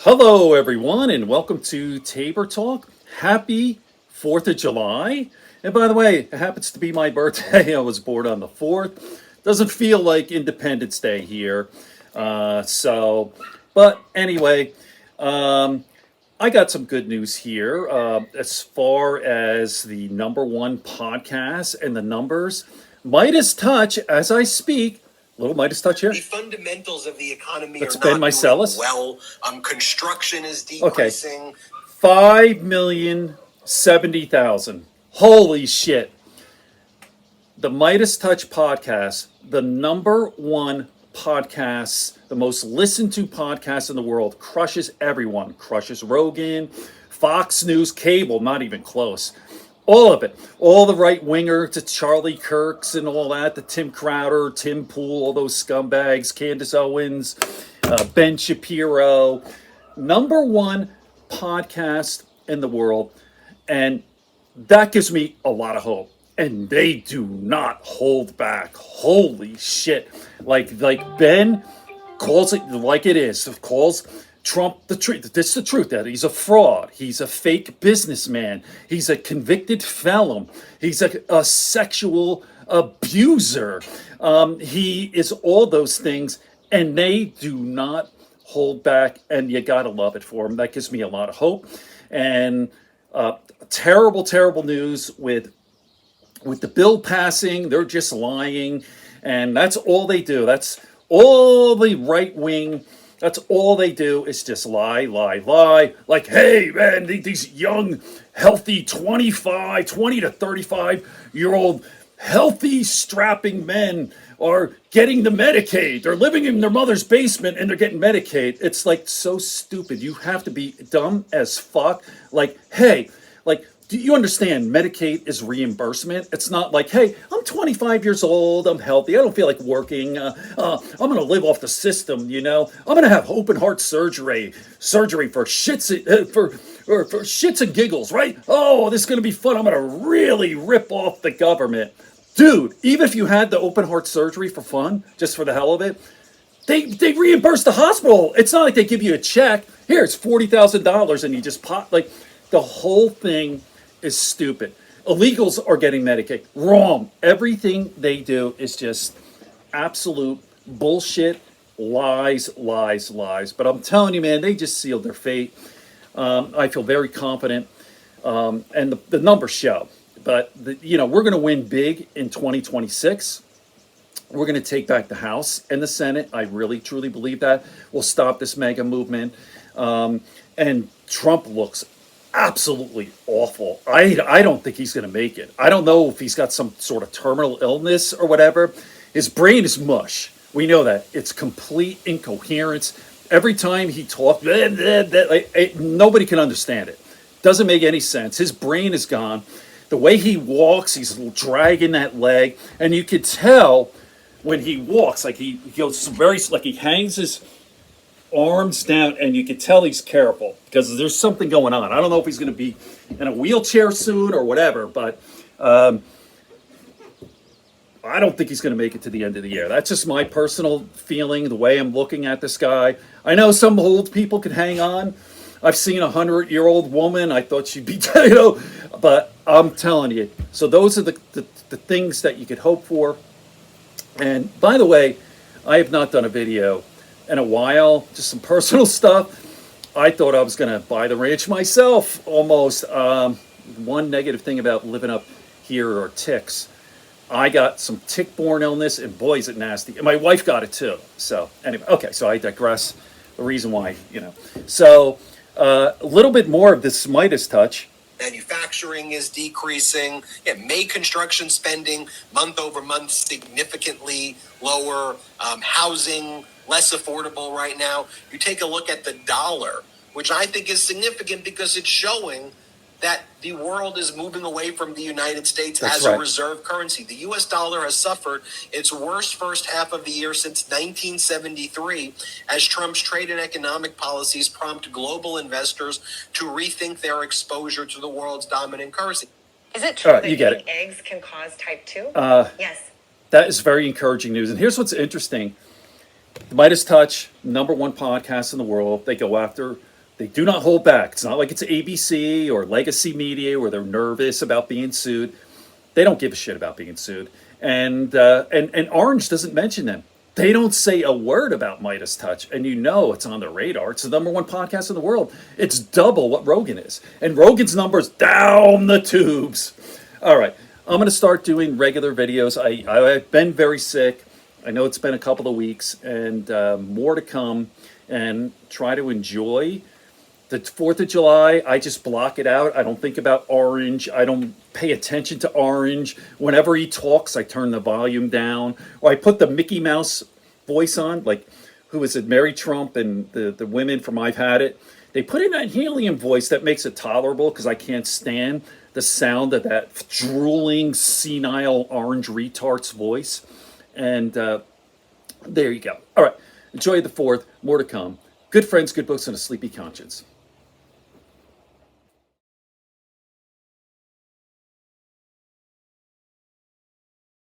Hello, everyone, and welcome to Tabor Talk. Happy 4th of July. And by the way, it happens to be my birthday. I was born on the 4th. Doesn't feel like Independence Day here. But anyway, I got some good news here as far as the number one podcast and the numbers. MeidasTouch, as I speak, little MeidasTouch here. The fundamentals of the economy Let's are bend not my doing Celis. well. Construction is decreasing. 5,070,000. Holy shit. The MeidasTouch podcast, the number one podcast, the most listened to podcast in the world, crushes everyone. Crushes Rogan, Fox News, cable, not even close. All of it. All the right winger to Charlie Kirks and all that, the Tim Crowder, Tim Pool, all those scumbags, Candace Owens, Ben Shapiro. Number one podcast in the world. And that gives me a lot of hope. And they do not hold back. Holy shit. Like Ben calls it like it is. Calls Trump the truth. This is the truth, that he's a fraud. He's a fake businessman. He's a convicted felon. He's a sexual abuser. He is all those things, and they do not hold back, and you gotta love it for him. That gives me a lot of hope. And terrible, terrible news with the bill passing. They're just lying, and that's all they do. That's all the right wing. That's all they do is just lie, lie, lie. Like, hey, man, these young, healthy 20 to 35-year-old healthy, strapping men are getting the Medicaid. They're living in their mother's basement and they're getting Medicaid. It's like so stupid. You have to be dumb as fuck. Like, hey, like, do you understand Medicaid is reimbursement? It's not like, hey, I'm 25 years old, I'm healthy, I don't feel like working, I'm going to live off the system, you know? I'm going to have open heart surgery for shits, for shits and giggles, right? Oh, this is going to be fun. I'm going to really rip off the government. Dude, even if you had the open heart surgery for fun, just for the hell of it, they reimburse the hospital. It's not like they give you a check. Here, it's $40,000 and you just pop, like, the whole thing is stupid. Illegals are getting Medicaid. Wrong. Everything they do is just absolute bullshit, lies, lies, lies. But I'm telling you, man, they just sealed their fate. I feel very confident, and the numbers show. But we're going to win big in 2026. We're going to take back the House and the Senate. I really, truly believe that. We'll stop this mega movement. And Trump looks absolutely awful. I don't think he's going to make it. I don't know if he's got some sort of terminal illness or whatever. His brain is mush. We know that. It's complete incoherence. Every time he talks, nobody can understand it. Doesn't make any sense. His brain is gone. The way he walks, he's dragging that leg. And you could tell when he walks, like he goes very, like he hangs his arms down, and you can tell he's careful because there's something going on. I don't know if he's going to be in a wheelchair soon or whatever, but I don't think he's going to make it to the end of the year. That's just my personal feeling, the way I'm looking at this guy. I know some old people can hang on. I've seen a 100-year-old woman. I thought she'd be, but I'm telling you. So those are the things that you could hope for. And by the way, I have not done a video in a while, just some personal stuff. I thought I was going to buy the ranch myself, almost. One negative thing about living up here are ticks. I got some tick-borne illness, and boy, is it nasty. And my wife got it too. So anyway, okay, so I digress. The reason why, So a little bit more of this MeidasTouch. Manufacturing is decreasing. May construction spending month over month significantly lower. Housing less affordable right now. You take a look at the dollar, which I think is significant because it's showing that the world is moving away from the United States as a reserve currency. The U.S. dollar has suffered its worst first half of the year since 1973 as Trump's trade and economic policies prompt global investors to rethink their exposure to the world's dominant currency. Is it true that eating eggs can cause type 2? Yes. That is very encouraging news. And here's what's interesting. The MeidasTouch, number one podcast in the world. They go after They do not hold back. It's not like it's ABC or Legacy Media where they're nervous about being sued. They don't give a shit about being sued. And Orange doesn't mention them. They don't say a word about MeidasTouch, and you know it's on their radar. It's the number one podcast in the world. It's double what Rogan is. And Rogan's numbers down the tubes. All right, I'm going to start doing regular videos. I've been very sick. I know it's been a couple of weeks, and more to come. And try to enjoy the 4th of July. I just block it out. I don't think about Orange. I don't pay attention to Orange. Whenever he talks, I turn the volume down. Or I put the Mickey Mouse voice on, like, who is it, Mary Trump and the women from I've Had It. They put in that helium voice that makes it tolerable because I can't stand the sound of that drooling, senile orange retard's voice. And there you go. All right. Enjoy the 4th. More to come. Good friends, good books, and a sleepy conscience.